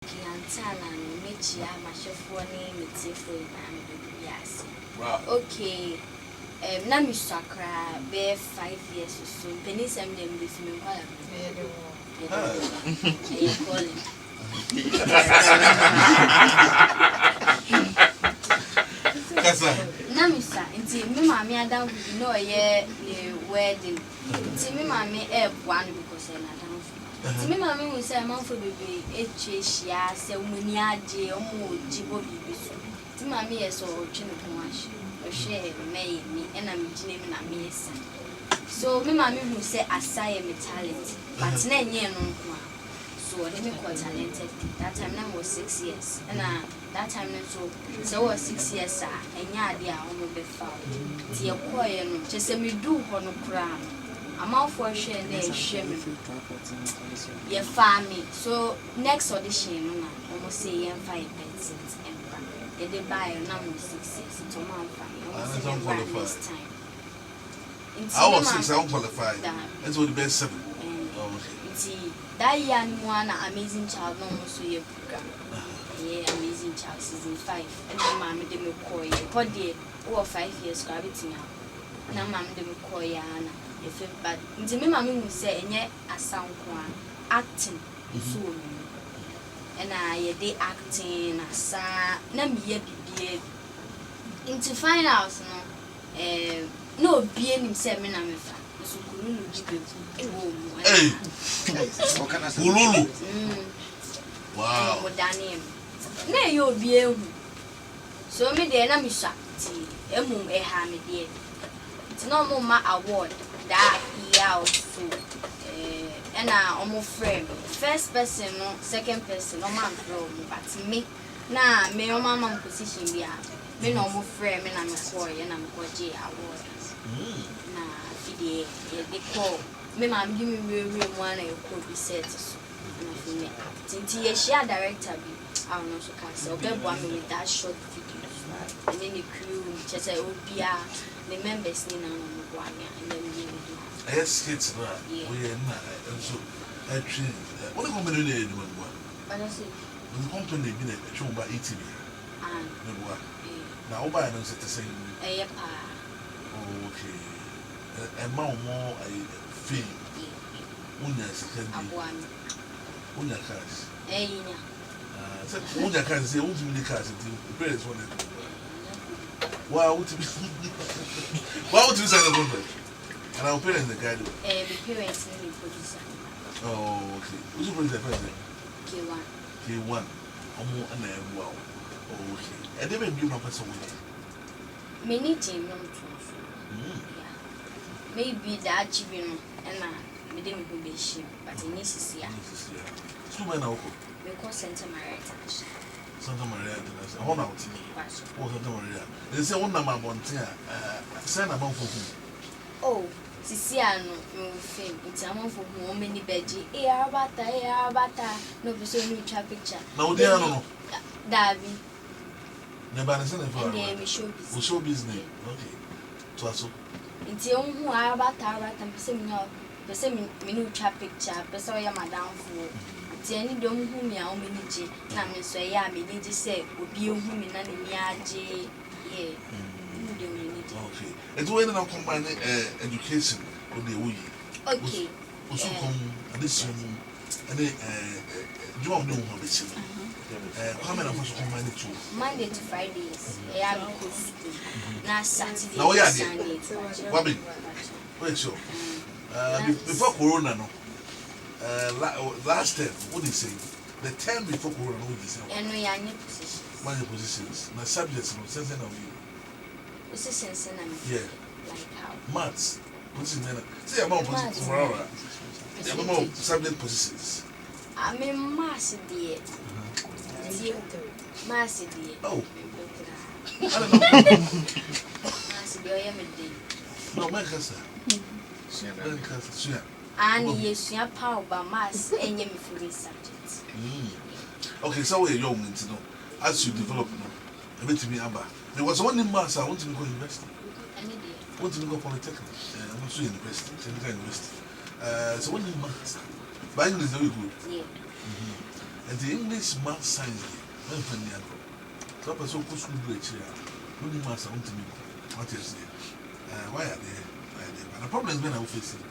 Kiantana mechi ama shefo ni metifo na yes. Okay. Na mi sakra be 5 years so penny sem dem be fi me kwala. You call it. Kasa. Na mi sa nti me mama adam no ye wedding. Nti me mama one because na adam. Nti me mama hu say man for bebe etwe hia say omani age omo jibo bibi so. Nti mama ye so otwe ne ho ahye. Ohwe me ni na me gine me na me esa. So me mama hu say aside me talent but na enye no nko a. So they me quite talented. That time I was 6 years. And that time so was 6 years and ya dia almost be found. Tia koye no chese me do ho no kra. Amount share na share me. Ye family. So next audition no na almost say yen 5% empra. Ye dey buy na mo 6 years to man fine. This time. I was 6, I won't qualify. That's what the best 7. That young one, Amazing Child, no more so your program. Yeah, Amazing Child season 5. And then mamma de me call you. What day? Oh, 5 years, gravity now. Now, mamma de me call you, Anna. If it bad, the me mamma will say, and yet a sound one acting. So, and I day acting, a sa, nam ye be into finals, no being himself, and I'm a fan. Hey, Ululu. Wow. Na yo bi so me de na me sha ti emum ha me de ti no mo ma award that year so na omo frame first person no second person no man pro but me na me o mama position bia me no omo frame me na me ko ye na me ko je award na fidie they call me mam give me one and could be set so na me tinti ye share director bi I don't know so can say obe bo me with that short video and then the crew just say obia the members ni na no bo anya and then we do Yes, kids na we na so actually what the company dey do mo but I say the company bi na twa ba 80 bi no bo na oba na say the same pa okay and more fame. Unya second. Unya cash. Nya. Unya cash say won't be cash until the parents want it. Wow, what to be Why would you say the government? And our parents the guide. The parents need producer. Oh, okay. Who's the producer first? K1. K1. Omo and wow. Okay. And they may be my person with. Many team no maybe that children and me dem go be shame but it needs to see so when now because Santa Maria International how out Santa Maria they say one number bontia send about for who oh sisi ano no film it's among for who many beji Araba Attah no be so new picture now they no Davi never send for Showbiz okay so aso nti ohun Araba Attah pese me no twa picture pese o ya madam fu nti ani dom hu me a o me ni je na me so ya me ni je se obi hu me na ni age yeah okay it's when I combine education with the way okay also come addition and you want to know how this come and also combine the two Monday to Fridays yeah because na Saturday now yeah Sunday wabi wait so before corona no last time what they say the time before corona what they say and we are in positions many positions my subjects no sense na we positions na yeah like how maths position na say amount positions for our the amount subject positions I mean mass there mass there oh I don't know mass there no my casa and yes you power by mass and you for this subject okay so we young you know as you develop now a bit to me aba there was one in mass I want to go university I want to go polytechnic I'm also university university so one in mass but English is very good And the English math science, I'm from the other. So, I so school bridge here. When you must want to me, what is it? Why are they? But the problem is when I'm facing.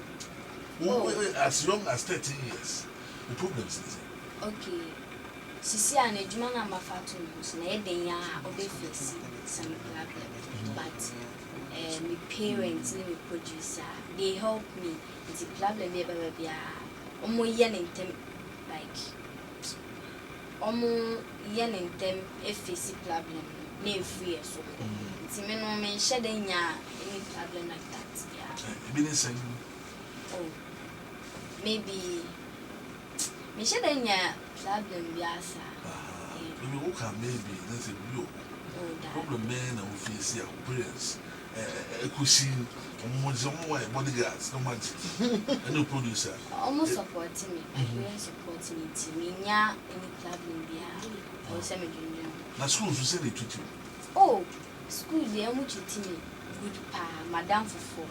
As young as 13 years, the problem is. Okay. Sisi an ejuma na mafatu na eden ya face some problem. But my parents and my producer, they help me. It's a problem be omo yen intem like omo yen intem face problem na free so. It's me no me share any problem like that. Yeah. Meaning saying oh maybe me share any problem biasa. Maybe who can maybe that's a real problem men and face your parents. Cushion, bodyguards, no matter. And no producer. Almost supporting me. My parents supporting me. Any problem biasa. Or semi junior. Na school you say they treat you. Oh, school they are much treating me good pa madam for.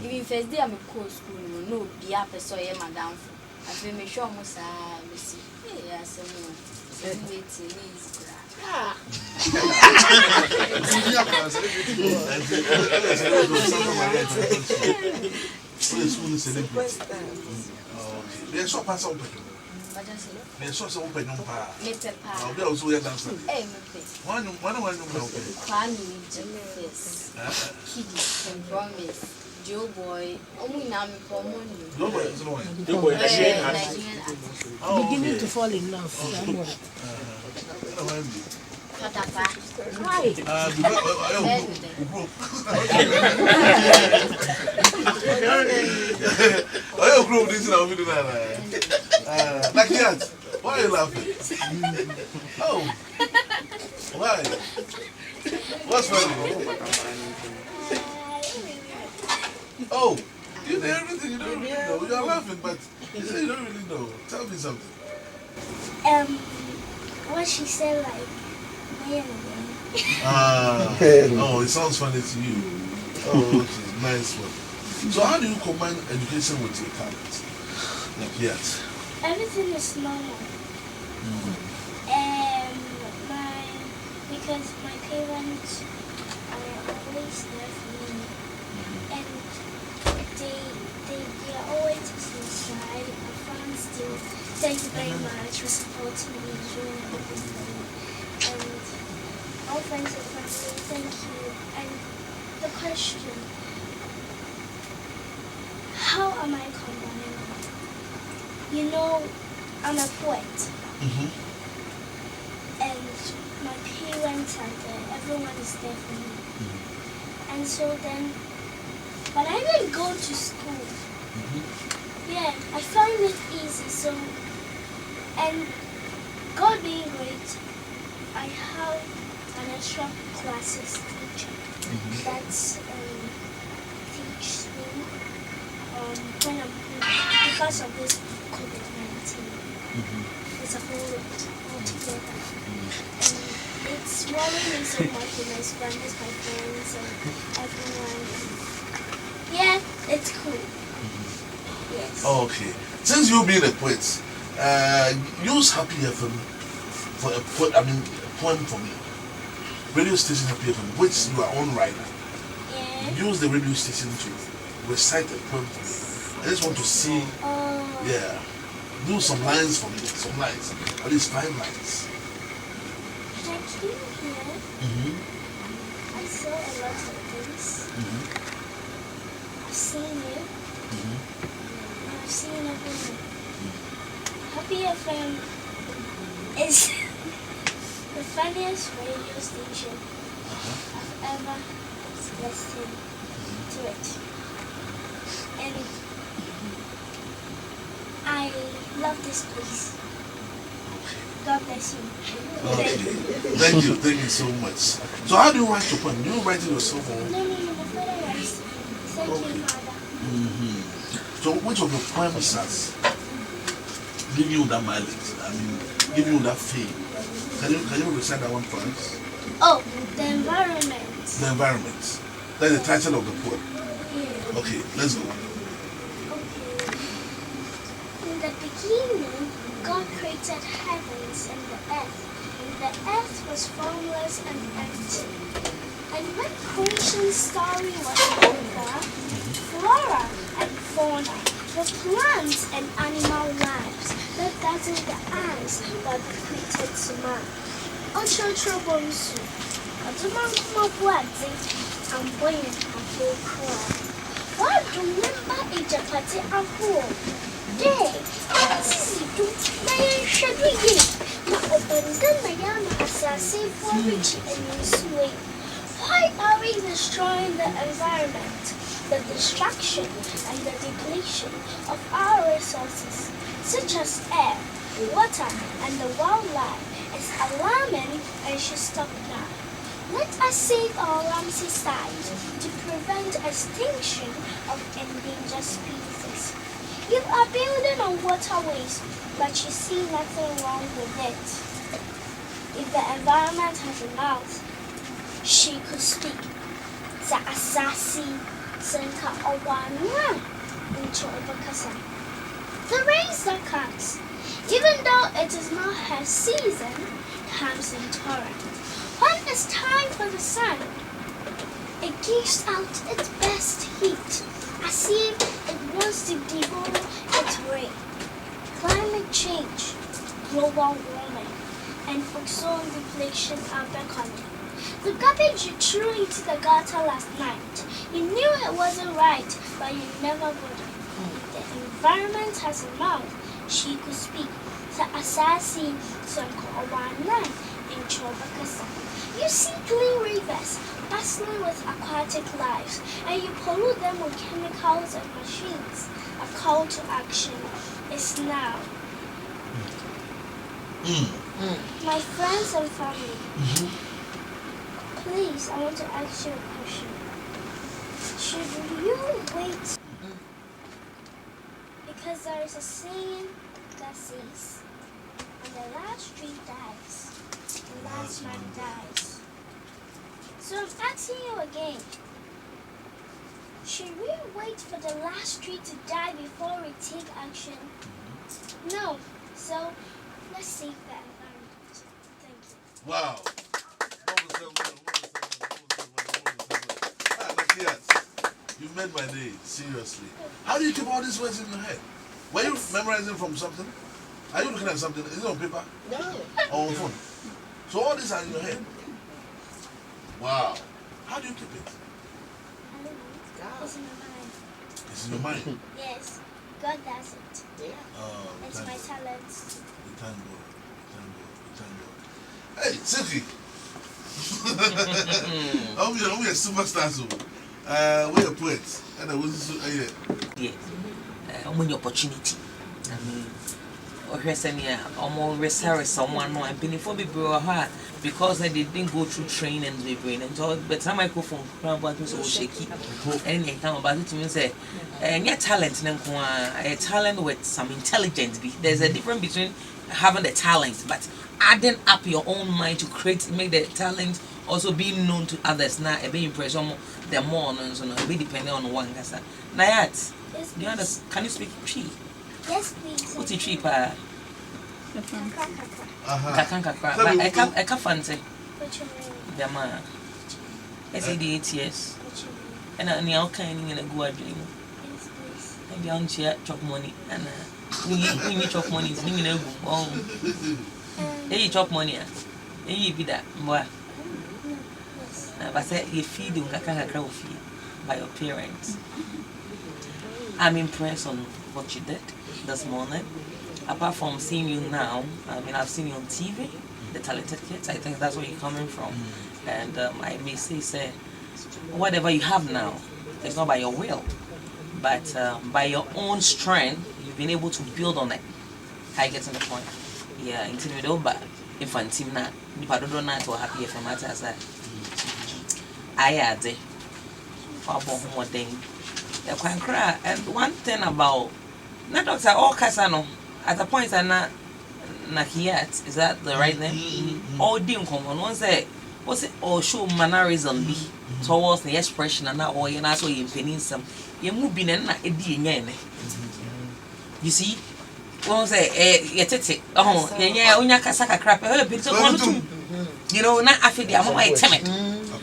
Even first day I'm a school no be a person madam for. I feel me sure almost me see. Yeah, some waiting is Ah. They so pass open. They so open no pa. I'll be also a dancer. One yes. Kids can promise. Joe boy, no boy is no beginning to fall in love. Why? Nakeeyat, why are you laughing? Oh, why? What's funny? Oh, you know everything, you don't really know. You're laughing, but you say you don't really know. Tell me something. What she said, like, oh, it sounds funny to you. Oh, okay, nice one. So, how do you combine education with your talent? Nakeeyat. Everything is normal. Because my parents are always there for me, and they are always inside. My friends do. Thank you very much for supporting me during everything. And all friends and family, thank you. And the question, how am I combining? You know, I'm a poet. And my parents are there. Everyone is there for me. And so then, but I didn't go to school. Yeah, I found it easy. So, and God being great, I have an extra classes teacher that's teach me when I'm because of this COVID-19. It's a whole lot altogether. And it's worrying me so much with my friends, my friends, and everyone. Yeah, it's cool. Yes. Okay. Since you being a poet, use Happy FM for a poem for me. Radio station Happy FM, which you are on right now. Yeah. Use the radio station to recite a poem for me. I just want to see. Yeah. Do some lines for me. Some lines. At least 5 lines. Like here, I saw a lot of things. I've seen you. I've seen everything. Happy FM is the funniest radio station I've ever listened to it. And I love this place. God bless you. Okay. Thank you so much. So how do you write your poem? Do you write it yourself or? No, my father writes. Thank you, Father. So which of your poems has give you that mileage? Give you that fame? Can you recite that one for us? Oh, the environment. The environment. That's the title of the poem. Yeah. Okay, let's go. Okay. In the beginning, God created heavens and the earth was formless and empty. And when creation story was over, flora and fauna, the plants and animal lives that dazzle the eyes were created to man. Ochocho bonsu, Aduman kuma buadzi, and boyin and full crowd. What remember a japati aho? Day, Sisidu, Nayan Shaggy, na abandon the yam assassin for rich and sway. Why are we destroying the environment? The destruction and the depletion of our resources, such as air, water, and the wildlife, is alarming and should stop now. Let us save our Ramsey site to prevent extinction of endangered species. You are building on waterways, but you see nothing wrong with it. If the environment has a mouth, she could speak. The assassin Senka Owana into Obakasa. The rains that comes, even though it is not her season, comes in torrent. When it's time for the sun, it gives out its best heat, as if it wants to devour its rain. Climate change, global warming, and ozone depletion are beckoning. The garbage you threw into the gutter last night, you knew it wasn't right, but you never would. If the environment has a mouth, she could speak. The assassin Sonko Owana in Chobakasa. You see clean rivers bustling with aquatic life, and you pollute them with chemicals and machines. A call to action is now. My friends and family, please, I want to ask you a question. Should you wait? Because there is a saying that says, when the last tree dies, the last man dies. So I'm asking you again. Should we wait for the last tree to die before we take action? No. So let's save the environment. Thank you. Wow. Nakeeyat, you made my day, seriously. How do you keep all these words in your head? Were you memorizing from something? Are you looking at something? Is it on paper? No. Or on phone? So all these are in your head? Wow. How do you keep it? I don't know. It's in my mind. It's in your mind? Yes. God does it. Yeah. Oh, It's thank my God. talent. We thank God. We thank God. Hey, Silky. I'm a superstar, so we're a poet. And I was when your opportunity. I mean, or almost research someone no and before be her because they didn't go through training and they brain and so but some microphone about so shaky and they come about it to me say your talent a talent with some intelligence. There's a difference between having the talent but adding up your own mind to create make the talent also being known to others now a bit impression the more so no be depending on one gasa Nakeeyat. Yes, Do you understand? Can you speak Tree? Yes, please. What's a tree pa? Uh-huh. Kakakakra. But I can't fancy. What's your name? Yama. I say the 8 years. What's your name? And I near kind in a good dream. Yes, please. And the young chair chop money. And when you chop money, it's in a boom. Oh, hey, chop money. Hey, be that. Boy. Yes. But say you feed you Kakakakra feed by your parents. I'm impressed on what you did this morning. Apart from seeing you now, I mean, I've seen you on TV, the talented kids. I think that's where you're coming from. And I may say, whatever you have now, it's not by your will, but by your own strength, you've been able to build on it. I get to the point. Yeah, intimidated, but if I'm team now, if I don't know to happy if I'm at as I had it. One thing. And one thing about not Doctor all Casano at a point and not Nakeeyat, is that the right name? All didn't come on one say what's it or show mannerism be towards the expression and now or you also in penning some you move in and not a DNA. You see, won't say, yet, oh, yeah, unya kasaka crap, you know, not after the amount of time.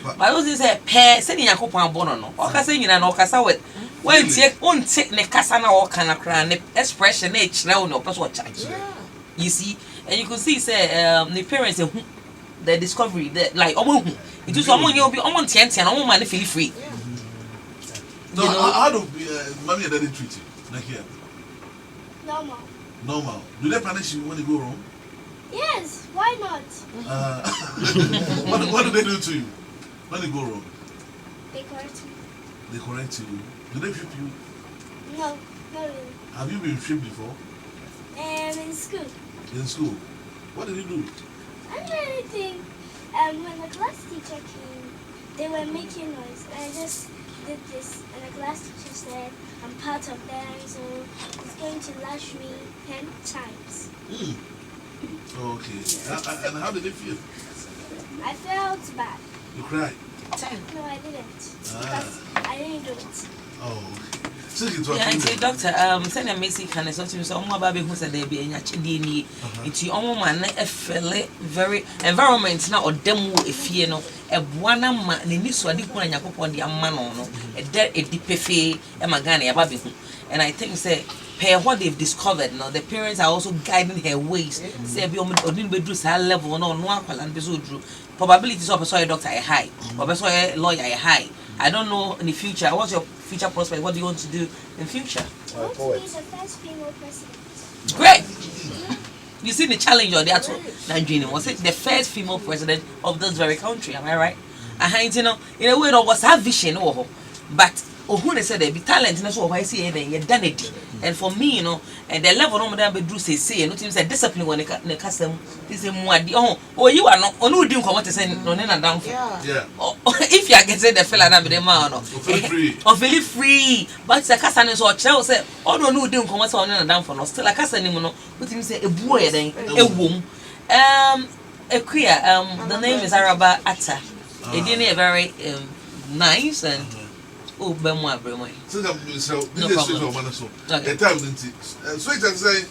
But I was say, pair, sending a couple of bono, or Cassini and Ocasa with. When take on take the Cassana or Canacran, expression Xtra no person charge. You see, and you could see, say, the parents, the discovery, that like, oh, it is someone you'll be on 10 and all money feel free. No, how do mommy and daddy treat you? Nakeeyat? Normal. Normal. Do they punish you when you go wrong? Yes, why not? What do they do to you when you go wrong? They correct me. They correct you. Do they whip you? No, not really. Have you been whipped before? In school. In school? What did you do? I didn't do anything. When the class teacher came, they were making noise. And I just did this. And the class teacher said, I'm part of them, so it's going to lash me 10 times. Okay. And how did it feel? I felt bad. You cried? No, I didn't. Because I didn't do it. Oh, okay. So yeah, it's doctor. Send a message can something so my baby who said they be in your chidini. It's your own man, a fella, very environment now or demo if you know a one man, the news what you put on your upon the man no, a dead a deep fe, a magani, a baby. And I think say, per what they've discovered now, the parents are also guiding her ways. Say, be on the level, no, and be probabilities of a doctor a high, or a lawyer a high. I don't know in the future. What's your future prospect? What do you want to do in future? I want to be the first female president. Great! You see the challenge or that's what Nigeria was it the first female president of this very country, am I right? You know, in a way that was her vision, but who they said they be talent, and that's what I see and you done it. And for me, you know, and the level of them do say, and it say discipline when they custom this is more you are not on who didn't come to say no down. Yeah. If you are getting the fella with the man or feel free, but the custom is what Chelsea say, oh no, no, didn't come to down for no still a custom, what him say a boy then a womb. A queer, the name is Araba Attah. It didn't very nice and oh, Benoit, Benoit. So, this is switch over so. The time didn't switch and say,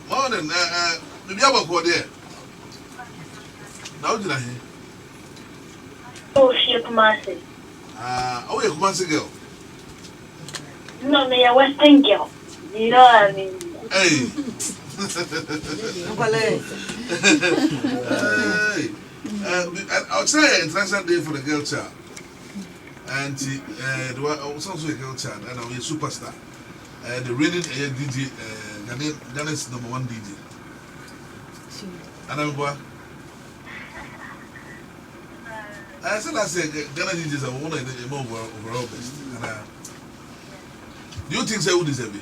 morning, maybe I will go there. Now, did I hear? Oh, she a Kumasi. Oh, you're a Kumasi girl. No, me a Western girl. You know what I mean? Hey. Hey. I'll try an international day for the girl child. And also a girl child, and I'll be a superstar. The reigning DJ, Ghana's #1 DJ. And I'm going. I said, Ghana DJs are one of the more overall best. And do you think they would deserve it?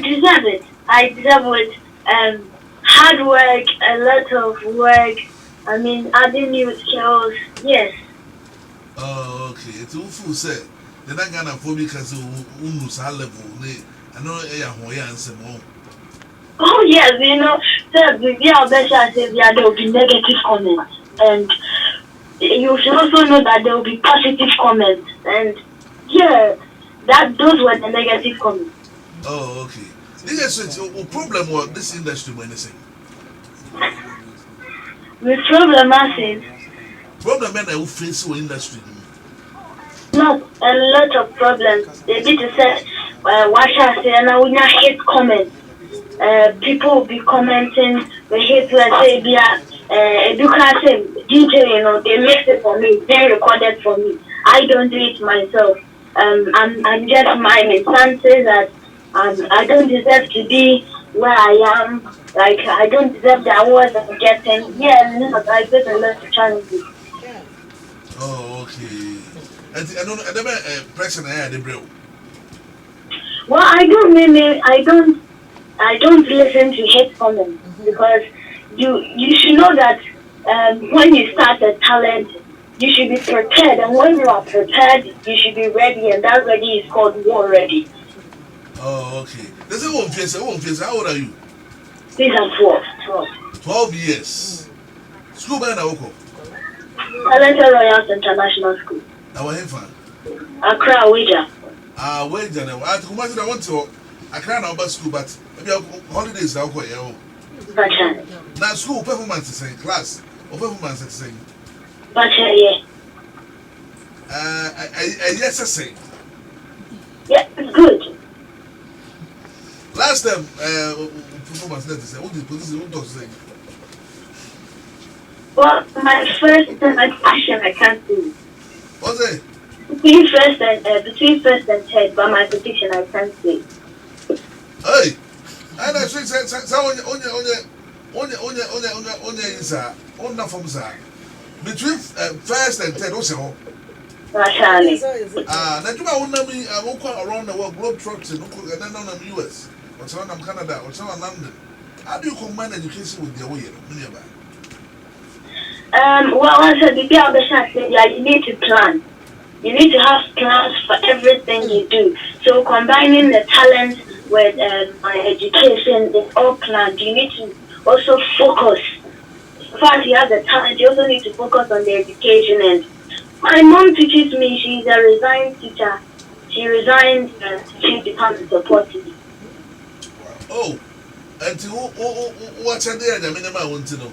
Deserve it. I deserve it. Hard work, a lot of work. I mean, adding new skills. Yes. Oh, okay. It's all full set. Then I got a phobia because level. I know and some more. Oh yes, you know, so there will be negative comments, and you should also know that there will be positive comments, and yeah, those were the negative comments. Oh, okay. This is a problem with this industry, when they say. The problem is problem men who face the industry. Not a lot of problems. They need to say, what I say, and I will not hate comments. People will be commenting, they hate to say, you can say, DJ, you know, they mix it for me, they recorded for me. I don't do it myself. I'm just my instances that I don't deserve to be where I am. Like, I don't deserve the awards I'm getting. Yeah, no, I get a lot of challenges. Oh, okay. I don't pressure I had the bro. Well, I don't listen to hate comments because you should know that when you start a talent, you should be prepared, and when you are prepared, you should be ready, and that ready is called war ready. Oh, okay. There's a one face. How old are you? These are 12. 12 years. School by Naoko. Talented Royals International School. Now, I'm fan. Accra, Ouija. Wager now. I want to. I can't about school, but maybe holidays now. Bacha. Now school performance is saying class or performance is saying. Bacha, yeah. Yes, I say. Yeah, it's good. Last time, performance net is what does say? Well, my first competition I can't do. What's it? Between first and third, but my prediction I can't say. Hey, and I say, between first and third, what's your Naturally. That you want me, I walk around the world, globe trucks and then on the US, what's on Canada, what's on London. How do you combine education with your way? Well, I said, yeah, you need to plan. You need to have plans for everything you do. So combining the talent with my education is all planned. You need to also focus. In fact, you have the talent, you also need to focus on the education. And my mom teaches me, she's a resigned teacher. She resigned and she becomes a support teacher. Oh, and what's a day? I mean, I want to know.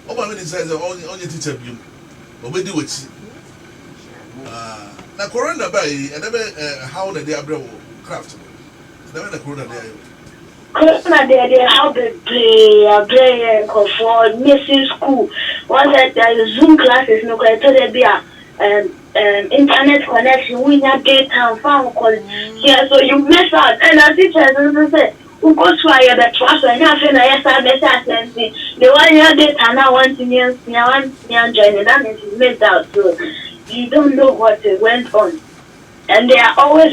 Oh, my minister is only teacher. But we do it. Now, Corona by and never how the day craft. Never the Corona day. Corona they how they play for missing school. Once that Zoom classes, no, I told them internet connection, we have data and phone call. Yeah, so you miss out. And as teachers say, who goes to the trust and nothing I message the one year data now want to join that means you missed out. So you don't know what went on. And we are always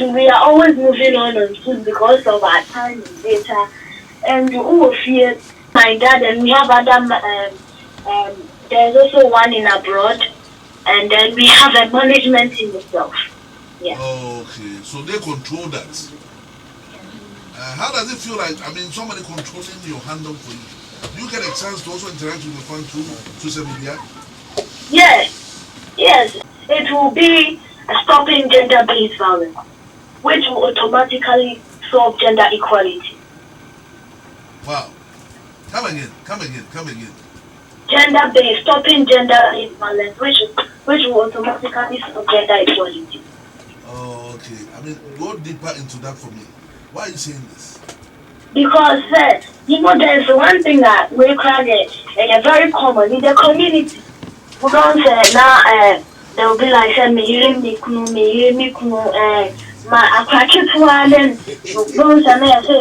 moving on Zoom because of our time and data. And who fear my dad and we have other there's also one in abroad. And then we have a management team itself. Yeah. Okay, so they control that. How does it feel like, I mean, somebody controlling your handle for you? Do you get a chance to also interact with your fans through social media? Yes. It will be a stopping gender-based violence, which will automatically solve gender equality. Wow. Come again. Stopping gender-based violence, which will automatically solve gender equality. Oh, okay. I mean, go deeper into that for me. Why are you saying this? Because, there's one thing that we cry and very common in the community. We don't say, now, they will be like, me hear me, my akrakitwa then, those and they say,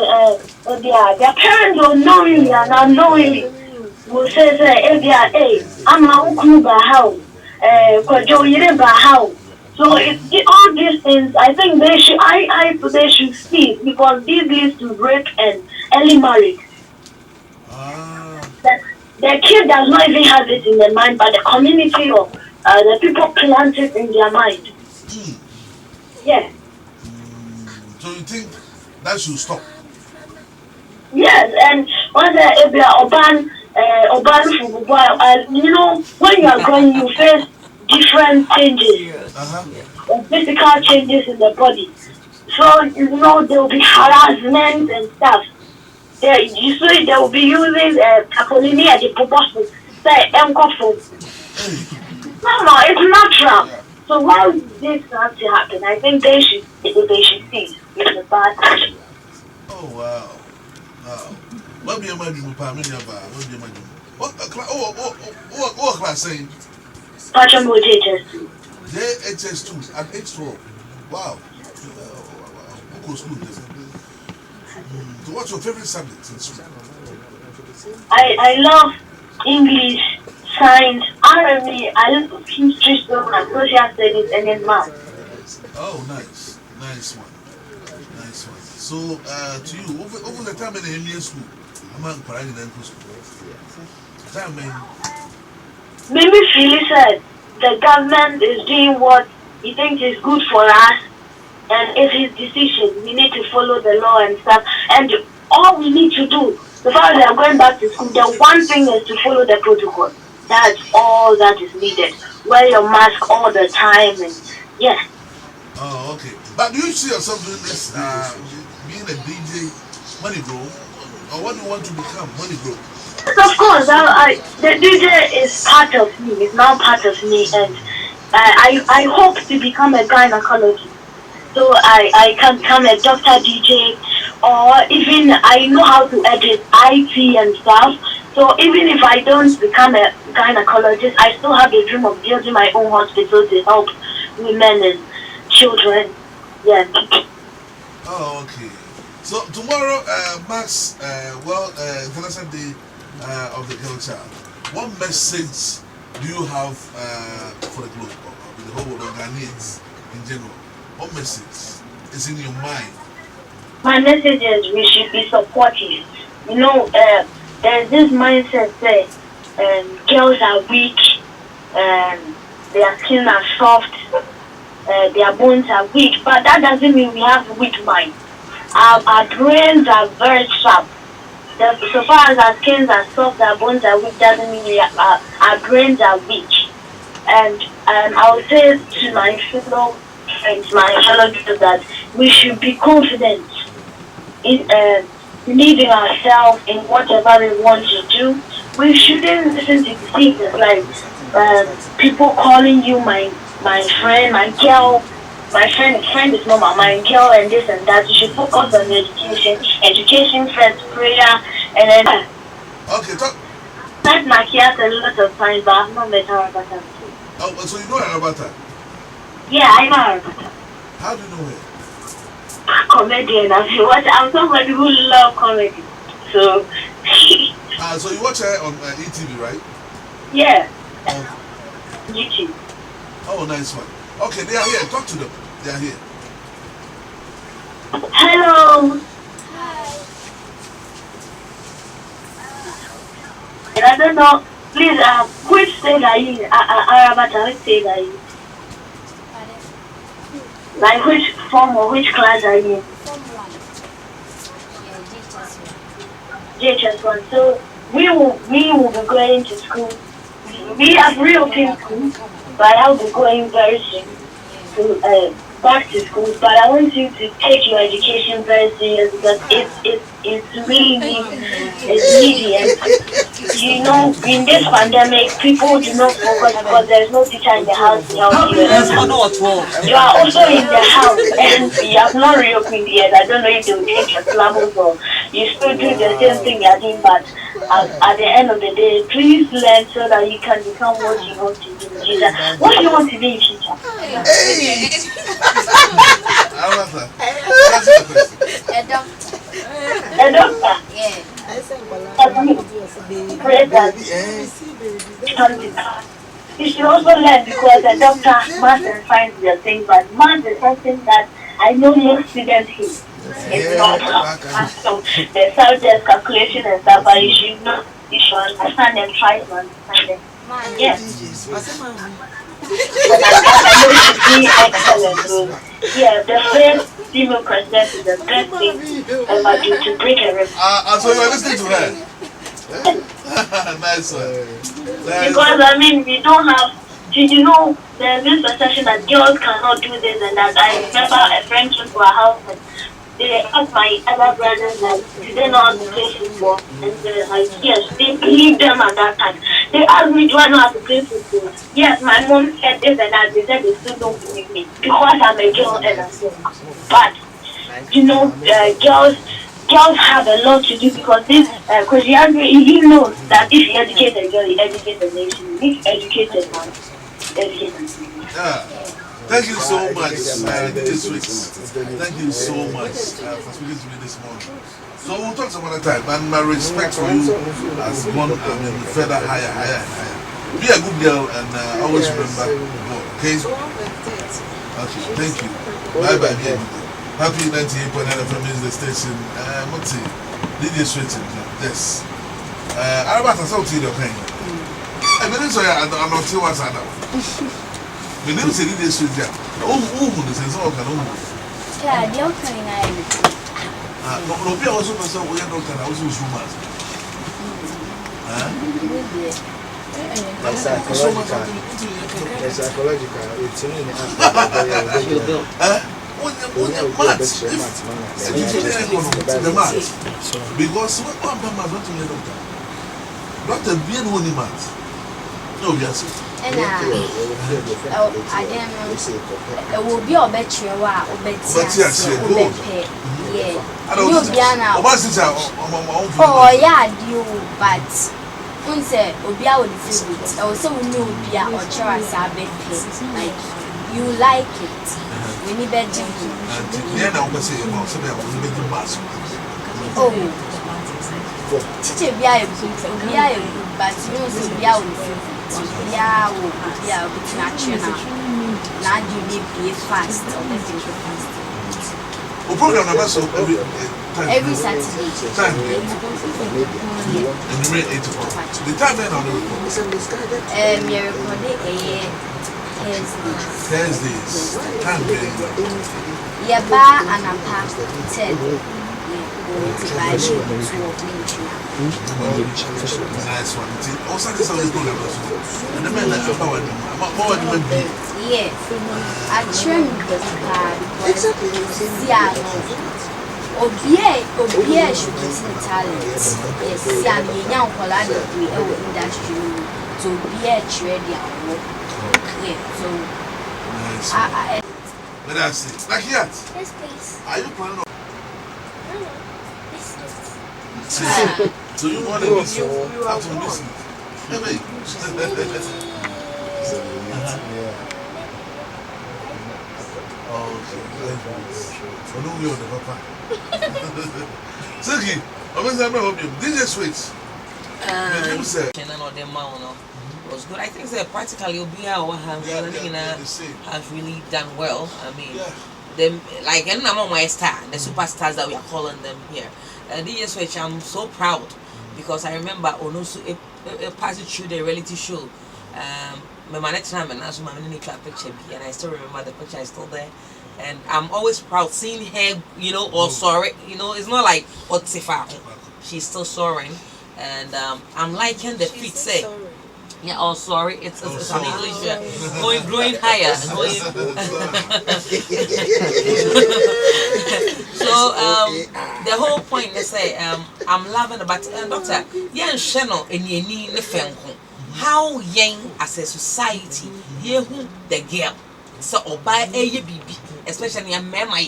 their parents will know you and unknowingly will say, I'm not by how, how. So all these things, I think they should see because this leads to rape and early marriage. The kid does not even have it in their mind, but the community or the people plant it in their mind. Yeah. So you think that should stop? Yes, and once when you are growing, you face different changes, physical changes in the body. So there will be harassment and stuff. You see, they will be using Capolini as a proposal. Say, no, it's natural. So why would this have to happen? I think they should see it's a bad thing. Oh wow. What be your mind? What class saying? JHS2. JHS2 at Xtra. Wow. So what's your favorite subject in school? I love English, science, R&B. I love history, and social studies, and then math. Oh, nice one. So, to you, over the time in the MBA school, I'm not crying in the school. That mean? Maybe Philly said the government is doing what he thinks is good for us, and it's his decision. We need to follow the law and stuff. And all we need to do, the fact they are going back to school, the one thing is to follow the protocol. That's all that is needed. Wear your mask all the time, and yeah. Oh, okay. But do you see yourself doing this, being a DJ when you grow? Or what do you want to become when you grow? Of course, the DJ is part of me. It's now part of me, and I hope to become a gynecologist. So I can become a doctor DJ, or even I know how to edit IT and stuff. So even if I don't become a gynecologist, I still have a dream of building my own hospital to help women and children. Yeah. Oh, okay. So tomorrow marks International Day of the Girl Child. What message do you have for the globe, or the whole world of Ghanaians in general? What message is in your mind? My message is we should be supportive. You know, there's this mindset that girls are weak, their skin are soft, their bones are weak, but that doesn't mean we have a weak mind. Our brains are very sharp. So far as our skins are soft, our bones are weak, doesn't mean our brains are weak. And I would say to my fellow friends, my fellow girls, that we should be confident in believing ourselves in whatever we want to do. We shouldn't listen to diseases like people calling you my friend, my girl. My friend is not my girl, and this and that. You should focus on education first, prayer, and then. Okay, talk. That Nakeeyat a lot of times, but I've not met Araba Attah. Oh, so you know Araba Attah? Yeah, I know Araba Attah. How do you know her? Comedian. I'm somebody who loves comedy. So. So you watch her on ETV, right? Yeah. Okay. YouTube. Oh, nice one. Okay, they are here. Talk to them. They are here. Hello. Hi. And I don't know, please, which state are you? Araba Attah, which state are you? Like which form or which class are you? Form 1. Yeah, JHS1. So we will be going to school. We have reopened school, but I'll be going very soon to back to school. But I want you to take your education very serious because it's really needy. And you know, in this pandemic, people do not focus because there's no teacher in the house to help you. You are also in the house and you have not reopened yet. I don't know if they will change your syllabus or you still do the same thing you're doing, but at the end of the day, please learn so that you can become what you want to be in future. What do you want to be in future? Hey! Araba Attah. A doctor. A doctor. Yeah. Pray that you can become. You should also learn because a doctor, math and science is a thing, but math is something that I know most students hate. It's not so there's subject calculation and stuff, but you should know, you should understand and try to understand them. Yes. Excellent. So, yeah, the first female president is the best thing ever do to break a record. So you are listening to her? Nice one. Because I mean, we don't have. You know, there's this perception that girls cannot do this and that. I remember a friend came to our house and they asked my other brothers like, do they know how to play football? And they're like, yes, they believe them at that time. They asked me, do I know how to play football? Yes, my mom said this and that. They said they still don't believe me because I'm a girl and I'm so. But you know, girls have a lot to do because this Christianity, he knows that if you educate a girl, you educate the nation. You need to educate a man. Yeah. Thank you so much, Thank you so much for speaking to me this morning. So we'll talk some other time. And my respect for you has gone further higher. Be a good girl and always remember God. Okay? Okay. Thank you. Bye bye. Be a good girl. Happy 98.9 FM is the station. What's it? DJ switching. Yes. Araba Attah saw to you, okay? I mean, so I'm not sure what's that. We never say DJ switching. Oh, the sense of can Yeah, the okay I no, also person we are doctor, also rumors. It's psychological. It's in the because what Doctor being only math. No, yes. And I will be a better or oh, yeah, you, but say, Obia would visit. Also, we know Obia or Charas are better. Like, you like it. We need better. Oh, teacher, be a but you know, Obia would visit. Yeah, it's natural. Now you need to be fast or fast. We program number so every Saturday. Time. And you made 8 o'clock. The time then on the report. We recorded Thursdays. Time being yeah, bar and a pack 10. Nice one. Also, this always good. And the men that are power, more than me. Yeah, I trim the car because Obia should be talent. Yes, I'm a young collaborator in industry to be a trader. Yeah, so but I see. Nakeeyat. Yes, please. Are you planning on? Business. So you want to miss you out on business? Hey, I know you're the papa. Seki, I'm going to help you. DJ Switch. Was good. I think that practically Obia have really done well. I mean, them like and I'm on my star, the superstars that we are calling them here. DJ Switch, I'm so proud because I remember Onosu passing through the reality show. My next time and also my mini club picture, and I still remember the picture is still there. And I'm always proud seeing her, you know, or soaring. You know, it's not like Otsifa. She's still soaring, and I'm liking the feet say. Yeah, oh sorry, it's an English growing higher. So the whole point is say I'm loving it, but Doctor, yeah, channel in your knee how young as a society you the girl so or buy a baby, especially a mama.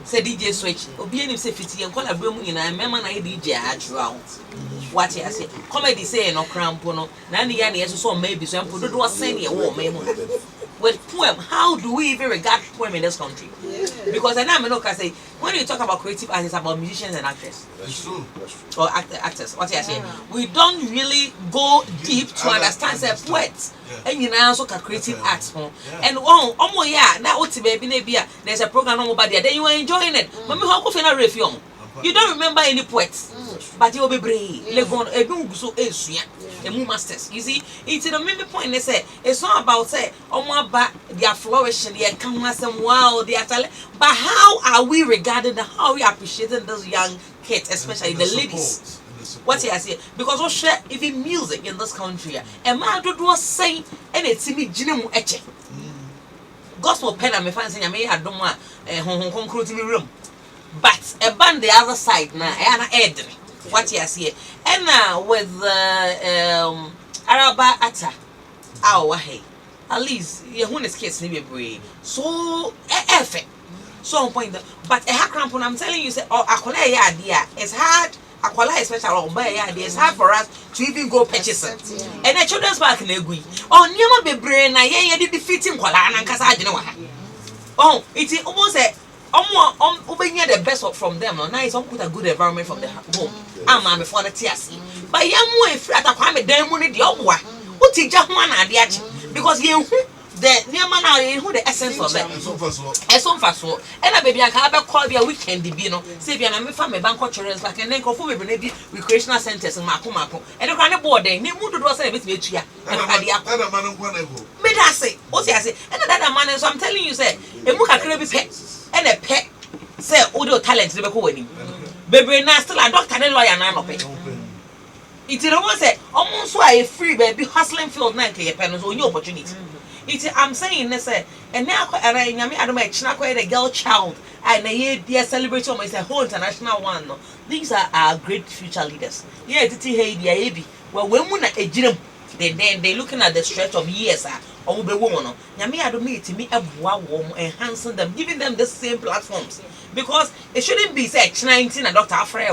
Say DJ Switch, Obi any say 50 and call a room in a mama na DJ actual. What I say, comedy say no crampo no, Nani yani so maybe so I'm put do a send a woman. With poem, how do we even regard poem in this country? Because I know can say when you talk about creative artists, about musicians and actors. That's true. Or actors, what I say, we don't really go deep to understand the poets. And you now also can creative arts. And now what's baby there's a program on there, then you are enjoying it. But how could you review? You don't remember any poets, but you will be brave. Masters. You see, it's the main point they say it's not about say they are flourishing, they are coming some wow, they are talent. But how are we regarding how we appreciating those young kids, especially the ladies? What I say? Because we share even music in this country. And man do say and it's me jinemu eche. Gospel pen and me fancy I may have done one concrete room. But a band the other side now, and Ed. What you see, and now with Araba Attah, hey, at least your one is kids never brave. So effort, so on point. But a hack crampon, I'm telling you, say, oh, Akola idea it's hard. Akola special or buy idea it's hard for us to even go purchase it. And a children's park in Egui. Oh, never be brain, I did defeating Kola and Casajino. Oh, it's almost a the best from them. Now it's put a good environment from the home. I'm before the tears. But young way flat up, I'm a damn money the old one. What is just one idea? Because you the near man who the essence of that. As so fast so. And a baby I can't call you a weekend, you know. Say, I'm a family bank children's like and then go for recreational centers in Mako. And a kind of board day, need to do a service with you. I say, what I say, and another man, so I'm telling you, say, a book a crabby pet and a pet, say, audio talents never go winning. Baby, now still a doctor and lawyer, and I'm not paying. It's the one say almost why free baby hustling field na nke pen so new opportunity. I'm saying this and now and I don't make a girl child and they celebrate almost a whole international one. No. These are our great future leaders. Yeah, it's hey well when we a gym then they looking at the stretch of years or be woman. Yami I don't meet me a warm enhancing them, giving them the same platforms. Because it shouldn't be say 19 and Doctor Afraid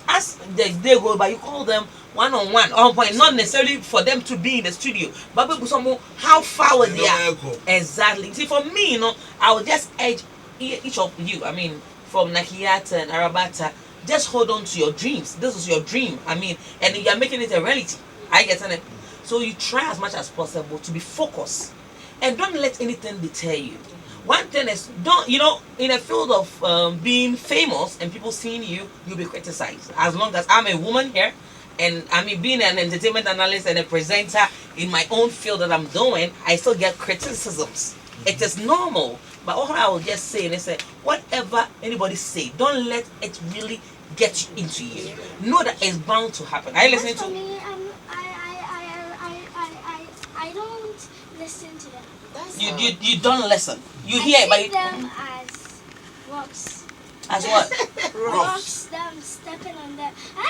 as they go by you call them one-on-one on point, not necessarily for them to be in the studio, but people how far they are. Exactly. See, for me, you know, I would just urge each of you, I mean, from Nakeeyat and Araba Attah, just hold on to your dreams. This is your dream, I mean, and you are making it a reality. I get it. So you try as much as possible to be focused and don't let anything deter you. One thing is, don't, you know, in a field of being famous and people seeing you, you'll be criticized. As long as I'm a woman here, and I mean, being an entertainment analyst and a presenter in my own field that I'm doing, I still get criticisms. It is normal. But all I will just say is that whatever anybody say, don't let it really get into you. Know that it's bound to happen. Are you listening to me? I don't listen to them. You don't listen. You hear, but you them as rocks. As what? Rocks, them stepping on them. I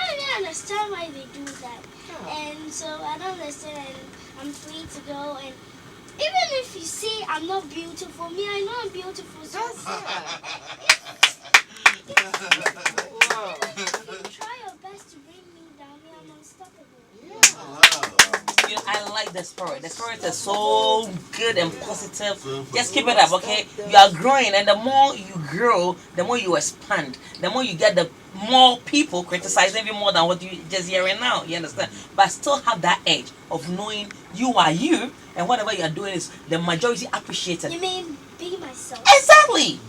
don't even understand why they do that. And so I don't listen and I'm free to go. And even if you say I'm not beautiful, me, I know I'm beautiful. So you try your best to bring me down, me, I'm unstoppable. You know, I like the spirit. The spirit is so good and positive. Just keep it up, okay? You are growing, and the more you grow, the more you expand. The more you get, the more people criticizing you more than what you just hearing now. You understand? But still have that edge of knowing you are you, and whatever you are doing is the majority appreciated. You mean be myself? Exactly.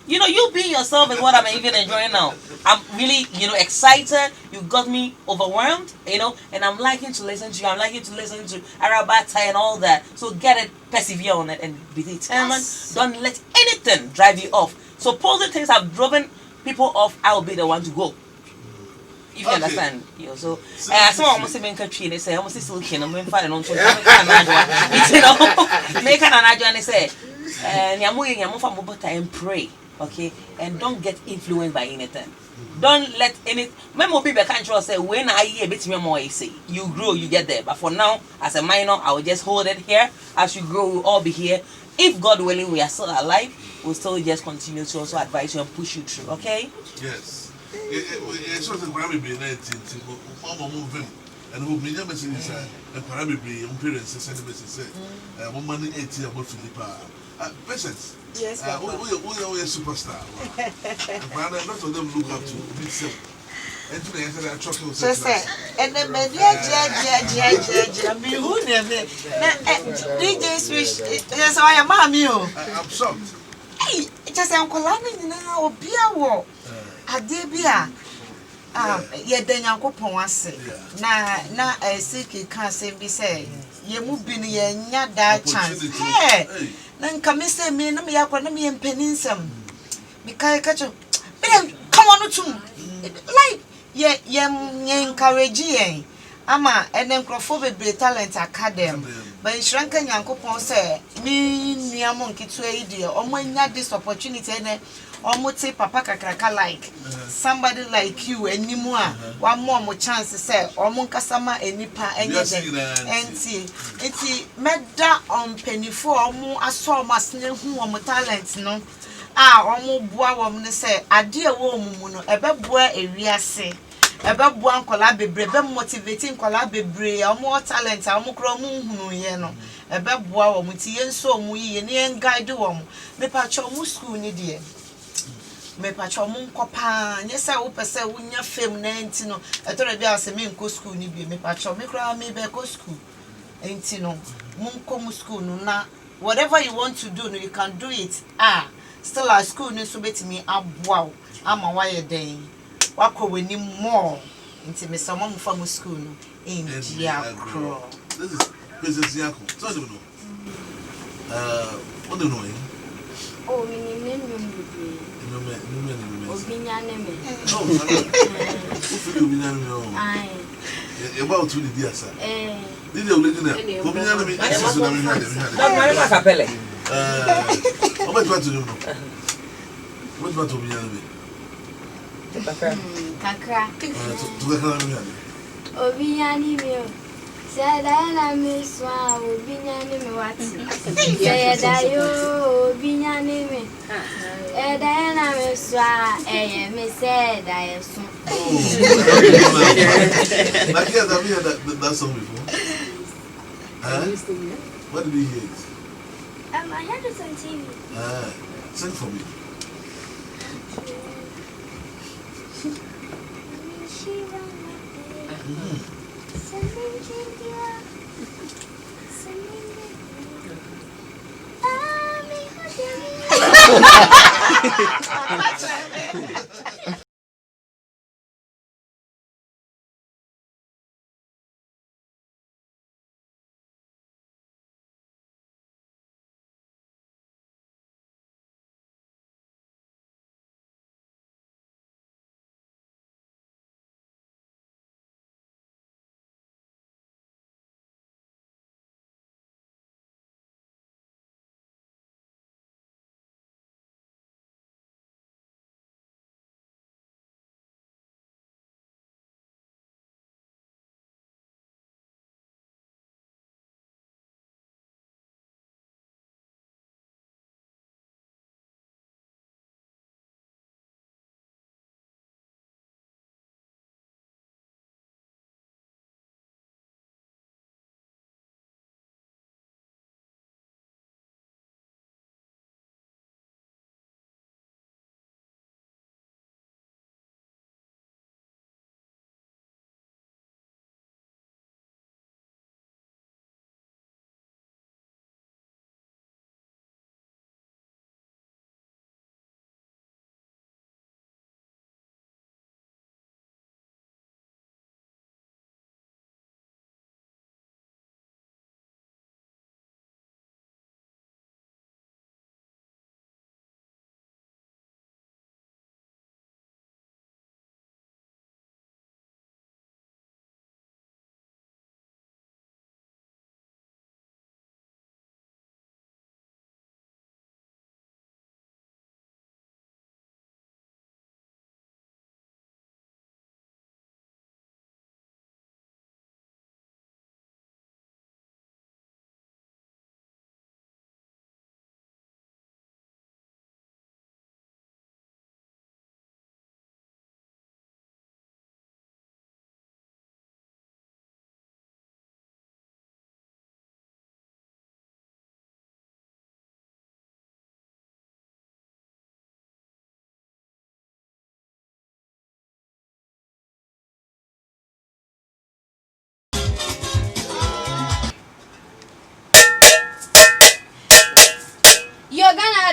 You know, you being yourself is what I'm even enjoying now. I'm really, you know, excited. You got me overwhelmed, you know, and I'm liking to listen to you. I'm liking to listen to Araba Attah and all that. So get it, persevere on it, and be determined. Yes. Don't let anything drive you off. So positive things have driven people off. I will be the one to go. If you understand, you know, so I saw almost make a tree. They say almost still can. I'm going to find an you know, make an idea and they say, and pray. Okay, and don't get influenced by anything. Don't let any. Many people can't trust say when I hear a bit more. Say you grow, you get there. But for now, as a minor, I will just hold it here. As you grow, we'll all be here. If God willing, we are still alive. We'll still just continue to also advise you and push you through. Okay? Yes. It's not the Grammy being 19. Mama moving. And who me never seen inside. And Parabi, parents, send a message. Say, one money 80 about Philippa. Patience. Yes, we are a superstar. Brother, not of them look up to big self. And today I said I truck you. So say, and then maybe I be who never. DJ Swish, yes, I am mommy. I'm shocked. Hey, just Uncle Lamin now, be a war. A debia. Yet then Uncle Ponce. Na a sick can't say, be say, you move in here, not that chance. Hey. Then come and say me, no me aquanami and peninsum. Because catch you. Come on to like ye encourage ye. Ama and then crophobic be talent academy. But shrunken Yanko Pon say, me near monkey to a dear, or when you had this opportunity and almost say papa kakraka like somebody like you and more one more chance to say or monkasama and nipa and see meda on penny for more I saw my snail who are talent no almost boa woman say a dear woman a beboa a rease a beboa collaborate motivating collaborate or more talent or more cromu yeno a beboa woman tea so we and guide the woman the patch of muscu needie. Me patcho mon kopa nyesa wo pese wonya fam na enti no etore bia se me nko school ni bi me patcho me kra me be ko school enti no mon ko school no na whatever you want to do no you can do it still at school no so betimi aboa ama wa ye den wakọ weni more enti me some mo fam school no endia kro this is business yako so do no what do you know oh me Obinyane me. Oh, about to the dear son. Did you live in it? Come here, let me access to Not Capelle. How much want to know? What about to be Kakra. to the Canadian? Obiani meal. Said I miss one, Obiani me what? Said I, oh, Obiani me. Diana miss one, me said I am soon. Nakeeyat, have you heard that song before? What did you hear it? I heard it on TV. Sing for me.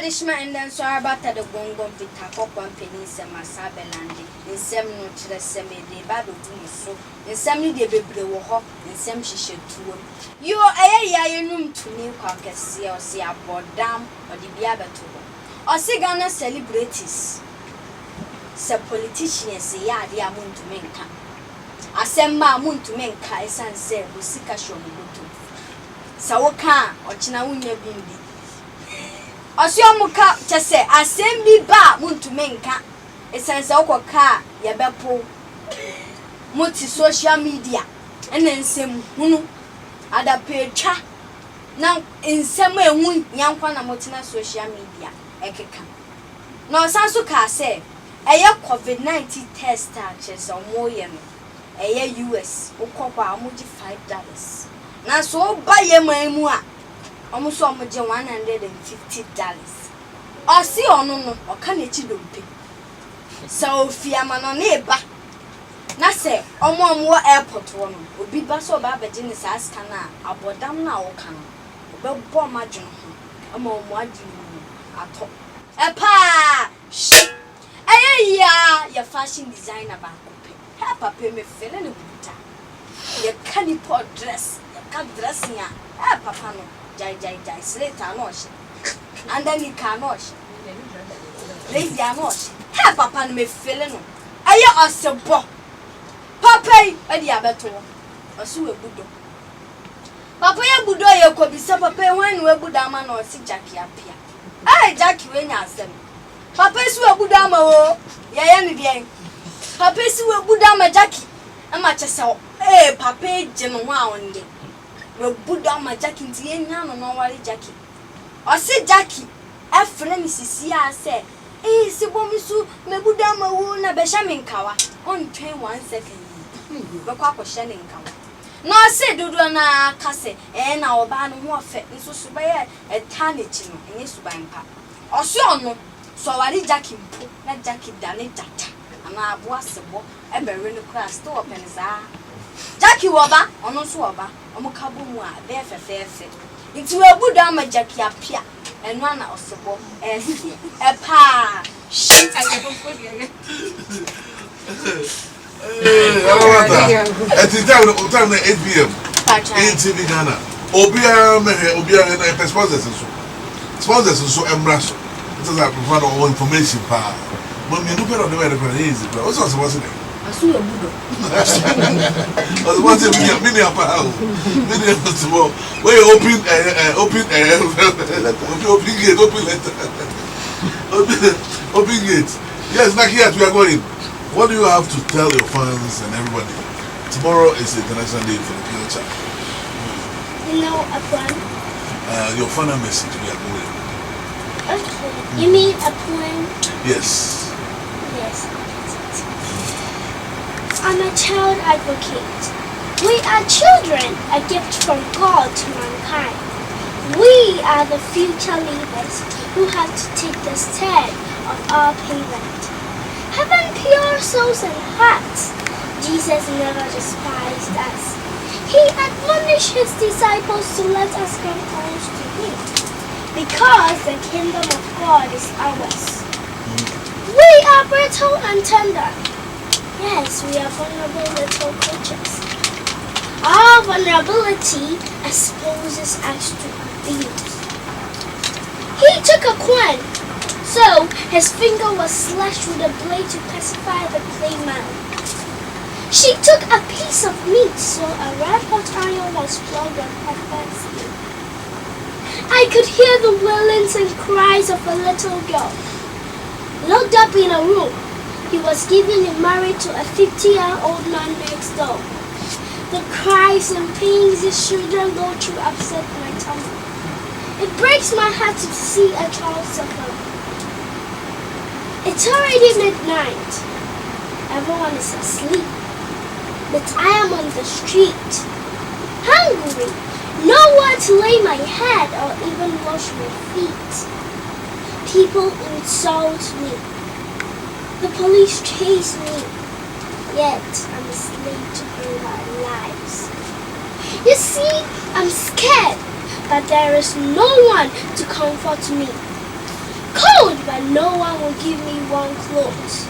Adishma and then so Araba Attah the Bongo Vita Copan Penisa Masabelandi, in some no to the semi de Babu so, in some new de Bible hop, in some she should to you are a room to me, Caucus, or see a board dam or the Biabato. Or see Ghana celebrities. Some politicians say, yeah, they are moon to menka. I send my moon to menka, as I said, who seek a show me to. Sawoka or Chinawunya Bindi. Osyomuka chese asembi ba muntu menka esense okoka ye bepo multi social media ene nsem hunu adapetwa na nsem ehun yankwa na multi social media ekeka na osanso ka se eye covid-19 test chese omoye no eye US okokwa amuji $5 na so ba ye mamu a almost $150. I see on no, or can it do? So, Fiamano neighbor. Na say, more airport one will be basso babajinis as cana, about damn now can. About bomb margin, more what you at all. A pa! Shh! Your fashion designer back. Papa pay me feeling a bit. Your candy pot dress, your cut dressing. Papa no. Jai slate anosh. And then you canosh. Lazy anosh. Papa me feeling. Aya osebo. Papa, a diabeto. Osu we budo. Papa ya budo ye ko bisa papa when we budo ama na osi Jackie apia. Jackie we nya asem. Papa su we budo ama o. Ya ne de. Papa su we budo ama Jackie. Ama chese papa je no ho a onde. We budo ama Jackie nti ye nya no no wari Jackie. Osi Jackie e friend sisi a se si bomisu me budo ama wo na be sha me nkawa. On 1 second. Be kwa ko sha ne nkawa. No say dodo na kase na oba no ho ofe nso so be e tanechi no enye suban pa oso ono so wari Jackie mpo na Jackie dane data ana abo asebo e be re no class to open za Jackie woba ono so oba omo kabo mu a be fefefe nti we budo ama Jackie apia eno ana osebo e pa shit Araba Attah. At the time 8 p.m. in TV Ghana. Obia na sponsors so embrace. It is like provide all information pa. When you look at the way the easy, but also what's it? Asu e budo. As what many apa. Many possible. Where you open gate. Yes, Nakeeyat, we are going. What do you have to tell your fans and everybody? Tomorrow is the International Day for the Culture. You know a plan? Your final message we are going. Okay. You mean a plan? Yes. Yes. I'm a child advocate. We are children, a gift from God to mankind. We are the future leaders who have to take the stand of our parents. Having pure souls and hearts, Jesus never despised us. He admonished his disciples to let us come close to him, because the kingdom of God is ours. We are brittle and tender. Yes, we are vulnerable little creatures. Our vulnerability exposes us to abuse. He took a coin. So, his finger was slashed with a blade to pacify the playman. She took a piece of meat, so a red-hot iron was plugged on her face. I could hear the wailings and cries of a little girl. Locked up in a room, he was given in marriage to a 50-year-old man next door. The cries and pains his children go through upset my tummy. It breaks my heart to see a child suffer. It's already midnight. Everyone is asleep. But I am on the street, hungry, nowhere to lay my head or even wash my feet. People insult me. The police chase me. Yet I'm a slave to their lives. You see, I'm scared, but there is no one to comfort me. Cold, but no one will give me warm clothes.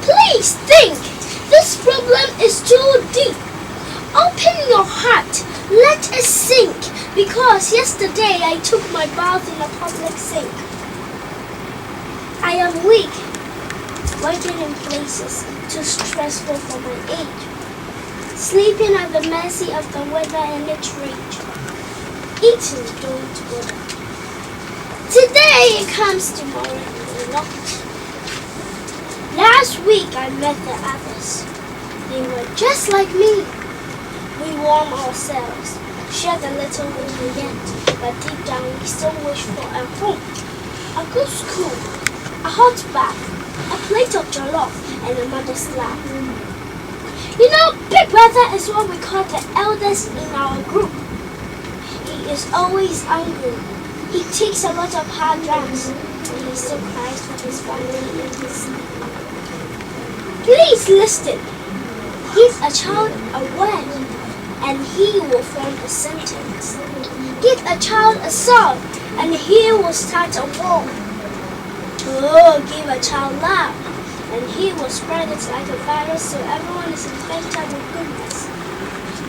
Please think, this problem is too deep. Open your heart, let it sink, because yesterday I took my bath in a public sink. I am weak, working in places too stressful for my age, sleeping at the mercy of the weather and its rage. Eating don't bother. Today it comes, tomorrow it will not. Last week I met the others. They were just like me. We warm ourselves, share the little we get, but deep down we still wish for a home, a good school, a hot bath, a plate of jollof, and a mother's lap. You know, Big Brother is what we call the eldest in our group. He is always angry. He takes a lot of hard drugs, and he still cries for his family in his sleep. Please listen. Give a child a word, and he will form a sentence. Give a child a song, and he will start a war. Oh, give a child love, and he will spread it like a virus so everyone is infected with goodness.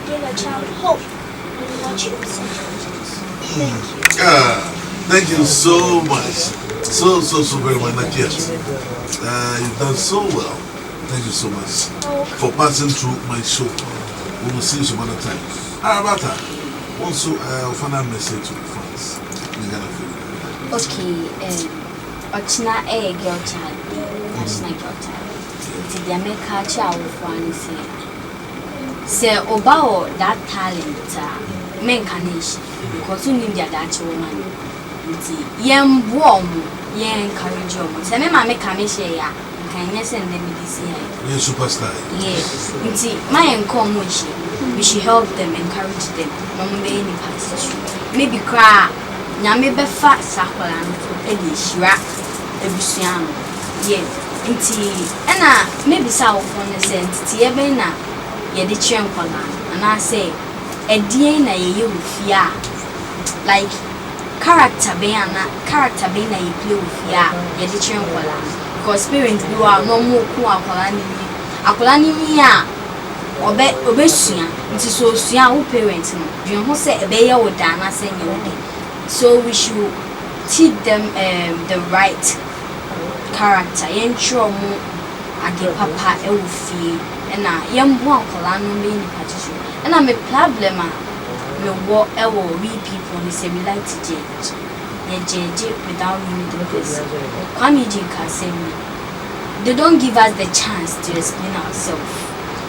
Give a child hope, and watch him suffer. Thank you. Thank you so much. So very much, Nakeeyat. You've done so well. Thank you so much for passing through my show. We will see you some other time. Araba Attah, also final message to the fans. Okay, Ochina a girl child, Ochina girl child. To the America child for one say about that talent, men canation, because you need that woman. Yam warm, yen encourage you. Say, Mamma make a share. Can you send them this year? You're superstar. Yes, my income, we should help them, encourage them. No may any party. Maybe cry. Nyame befa sakwala no e de hira ebusuano ye nti na maybe sa ofo ne se nti ye ben na ye de kyenkwala na say edie na ye wofia like character ben na ye play wofia ye de kyenkwala because parents bi wa no mo ku akwala ni a obesua nti so sua wo parents no dwen ho se ebe ye wo da na se nye wo de. So we should teach them the right character. Yen sure mo age papa e wo fie na yen bo akola no me ni partition. Na me problem me wo e wo we people ni say we like to judge. Ye judge without knowing the person. Kwame Jinka say me. They don't give us the chance to explain ourselves.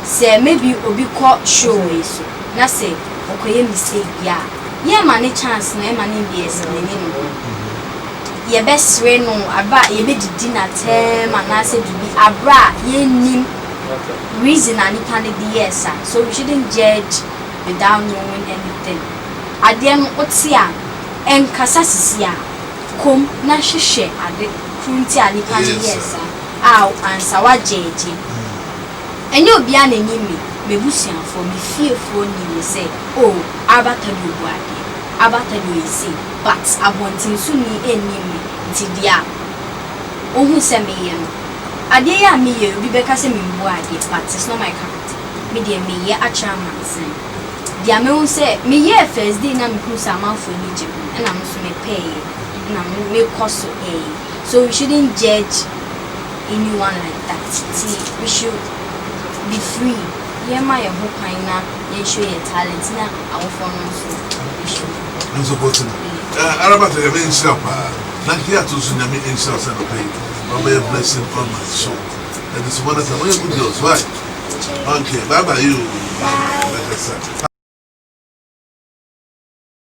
Say maybe obi call Showbiz. Na say okoye mistake ya. Yeah, money chance no money be explaining. Ye best way no aba ye be di dinner time and I said be abra ye nim reason and it can be yes so we shouldn't judge without knowing anything. Ade no otia enkasa sisia kom na hwehwe ade kunti ani kan yes aw ansa wa judge. Enye obi a na nyimi mebusian for me fearful ni say oh Araba Attah do say but I want to soon enemy tidia ohun se me ye no ade ya me ye obi beka se me mbo ade but it's not my character me dey me ye acha mansen dia me won say me ye first day na me ku sama for ni je na me so me pay na me cost so we shouldn't judge anyone like that. See, we should be free. Yeah, my hope I na ye show your talent na our phone so we should. I'm supporting. Araba Attah, I'm in Shapa. Nakeeyat to Sunyami in Shapa and pay. Mama, a blessing on my soul. And it's one of the way good girls, right? Okay, bye bye, you. Bye.